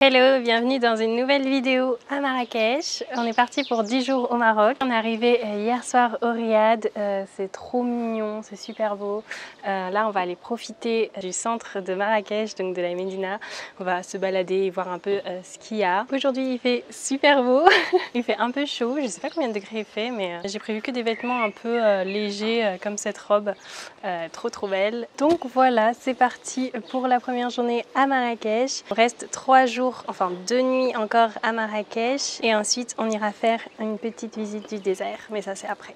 Hello, bienvenue dans une nouvelle vidéo à Marrakech. On est parti pour 10 jours au Maroc. On est arrivé hier soir au Riad, c'est trop mignon, c'est super beau. Là on va aller profiter du centre de Marrakech, donc de la Médina. On va se balader et voir un peu ce qu'il y a. Aujourd'hui il fait super beau, il fait un peu chaud, je sais pas combien de degrés il fait, mais j'ai prévu que des vêtements un peu légers comme cette robe, trop belle. Donc voilà, c'est parti pour la première journée à Marrakech. Il reste 3 jours, enfin 2 nuits encore à Marrakech et ensuite on ira faire une petite visite du désert, mais ça c'est après.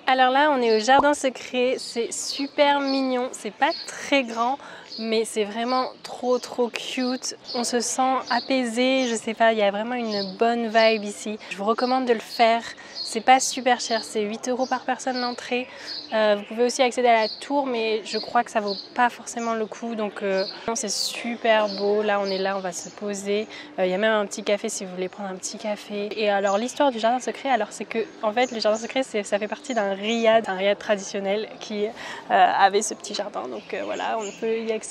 Alors là on est au jardin secret, c'est super mignon, c'est pas très grand mais c'est vraiment trop cute. On se sent apaisé, je sais pas, il y a vraiment une bonne vibe ici. Je vous recommande de le faire, c'est pas super cher, c'est 8 € par personne l'entrée. Vous pouvez aussi accéder à la tour mais je crois que ça vaut pas forcément le coup, donc c'est super beau. Là on est là, on va se poser, il y a même un petit café si vous voulez prendre un petit café. Et alors l'histoire du jardin secret, alors c'est que en fait le jardin secret ça fait partie d'un riad traditionnel qui avait ce petit jardin, donc voilà, on peut y accéder.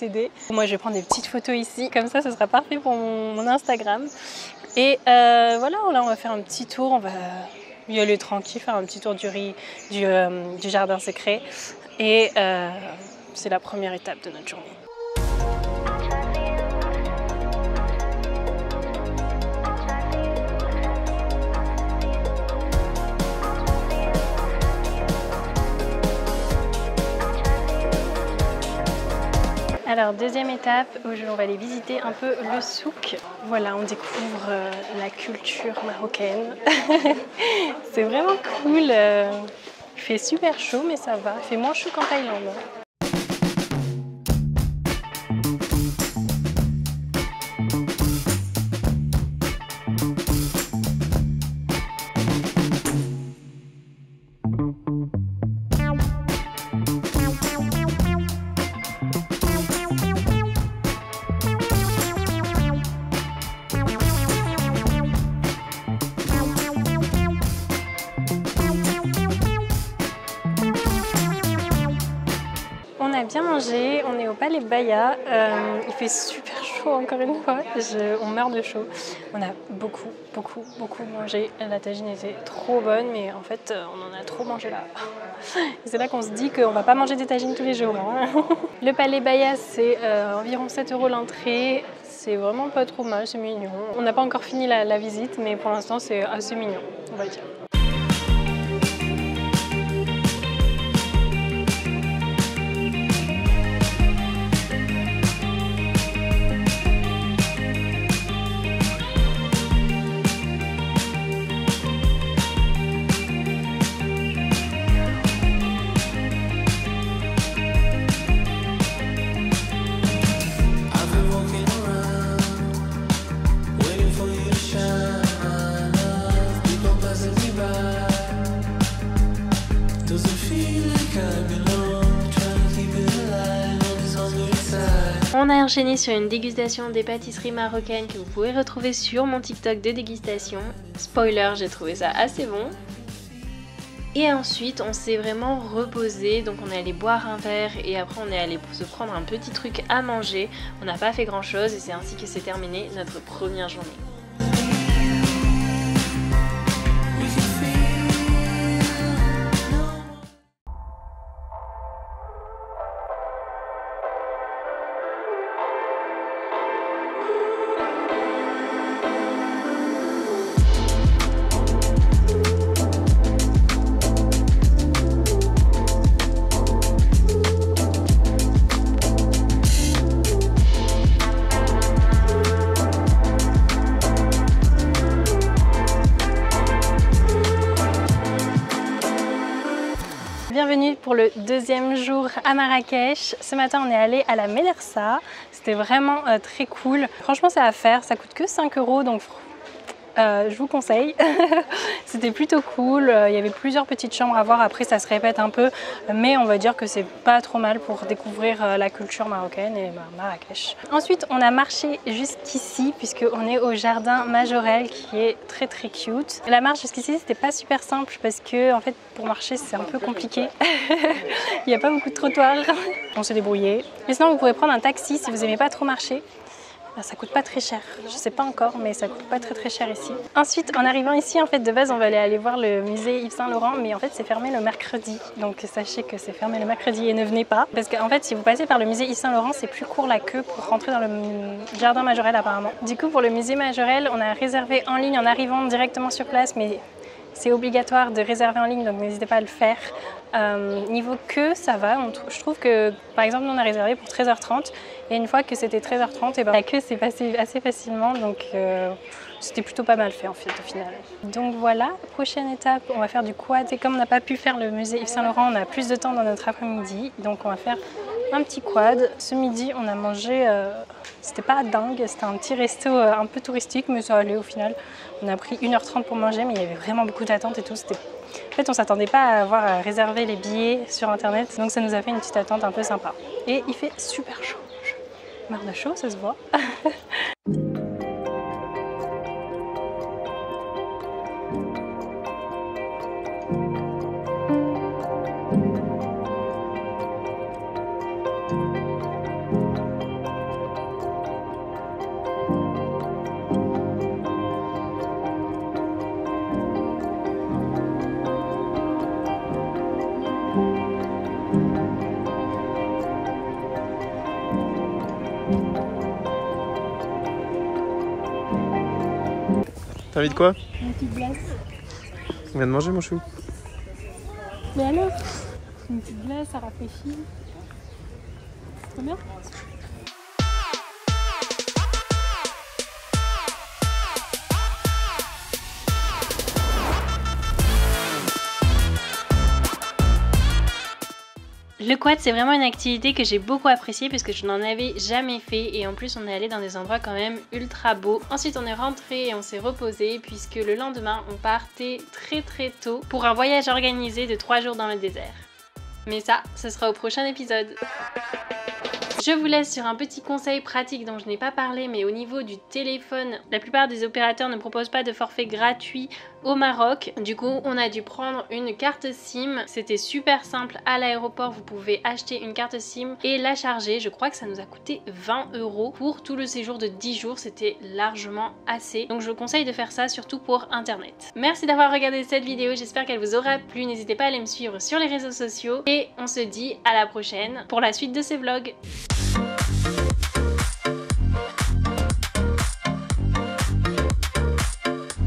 Moi je vais prendre des petites photos ici, comme ça ce sera parfait pour mon Instagram. Et voilà, là on va faire un petit tour, on va y aller tranquille, faire un petit tour du jardin secret. Et c'est la première étape de notre journée. Alors deuxième étape, aujourd'hui on va aller visiter un peu le souk. Voilà, on découvre la culture marocaine. C'est vraiment cool. Il fait super chaud mais ça va, il fait moins chaud qu'en Thaïlande. On a bien mangé, on est au Palais Baya, il fait super chaud encore une fois, on meurt de chaud. On a beaucoup mangé, la tagine était trop bonne mais en fait on en a trop mangé là. C'est là qu'on se dit qu'on va pas manger des tagines tous les jours. Hein. Le Palais Baya c'est environ 7 € l'entrée, c'est vraiment pas trop mal, c'est mignon. On n'a pas encore fini la visite mais pour l'instant c'est assez mignon, on va dire. On a enchaîné sur une dégustation des pâtisseries marocaines que vous pouvez retrouver sur mon TikTok de dégustation. Spoiler, j'ai trouvé ça assez bon. Et ensuite, on s'est vraiment reposé, donc on est allé boire un verre et après on est allé se prendre un petit truc à manger. On n'a pas fait grand chose et c'est ainsi que s'est terminée notre première journée. Bienvenue pour le deuxième jour à Marrakech. Ce matin on est allé à la Médersa, c'était vraiment très cool. Franchement c'est à faire, ça coûte que 5 € donc je vous conseille. C'était plutôt cool, il y avait plusieurs petites chambres à voir, après ça se répète un peu, mais on va dire que c'est pas trop mal pour découvrir la culture marocaine et Marrakech. Ensuite on a marché jusqu'ici puisqu'on est au jardin Majorelle qui est très très cute. La marche jusqu'ici c'était pas super simple parce que en fait pour marcher c'est un peu compliqué. Il n'y a pas beaucoup de trottoirs. On s'est débrouillé. Mais sinon vous pouvez prendre un taxi si vous aimez pas trop marcher. Ça coûte pas très cher, je sais pas encore mais ça coûte pas très cher ici. Ensuite en arrivant ici en fait de base on va aller voir le musée Yves Saint Laurent mais en fait c'est fermé le mercredi, donc sachez que c'est fermé le mercredi et ne venez pas parce qu'en fait si vous passez par le musée Yves Saint Laurent c'est plus court la queue pour rentrer dans le jardin Majorelle apparemment. Du coup pour le musée Majorelle on a réservé en ligne en arrivant directement sur place mais c'est obligatoire de réserver en ligne donc n'hésitez pas à le faire. Niveau queue ça va, je trouve que par exemple nous on a réservé pour 13h30 et une fois que c'était 13h30 et ben, la queue s'est passée assez facilement donc c'était plutôt pas mal fait en fait au final. Donc voilà, prochaine étape on va faire du quad et comme on n'a pas pu faire le musée Yves Saint Laurent on a plus de temps dans notre après-midi donc on va faire un petit quad. Ce midi on a mangé, c'était pas dingue, c'était un petit resto un peu touristique mais ça allait au final. On a pris 1h30 pour manger mais il y avait vraiment beaucoup d'attentes et tout. En fait on s'attendait pas à avoir réservé les billets sur internet donc ça nous a fait une petite attente un peu sympa. Et il fait super chaud, je marre de chaud ça se voit. T'as envie de quoi? Une petite glace. On vient de manger mon chou. Mais alors? Une petite glace, ça rafraîchit. C'est trop bien. Le quad c'est vraiment une activité que j'ai beaucoup appréciée parce que je n'en avais jamais fait et en plus on est allé dans des endroits quand même ultra beaux. Ensuite on est rentré et on s'est reposé puisque le lendemain on partait très tôt pour un voyage organisé de 3 jours dans le désert. Mais ça, ce sera au prochain épisode. Je vous laisse sur un petit conseil pratique dont je n'ai pas parlé, mais au niveau du téléphone, la plupart des opérateurs ne proposent pas de forfait gratuit au Maroc. Du coup, on a dû prendre une carte SIM. C'était super simple. À l'aéroport, vous pouvez acheter une carte SIM et la charger. Je crois que ça nous a coûté 20 € pour tout le séjour de 10 jours. C'était largement assez. Donc je vous conseille de faire ça, surtout pour Internet. Merci d'avoir regardé cette vidéo. J'espère qu'elle vous aura plu. N'hésitez pas à aller me suivre sur les réseaux sociaux. Et on se dit à la prochaine pour la suite de ces vlogs.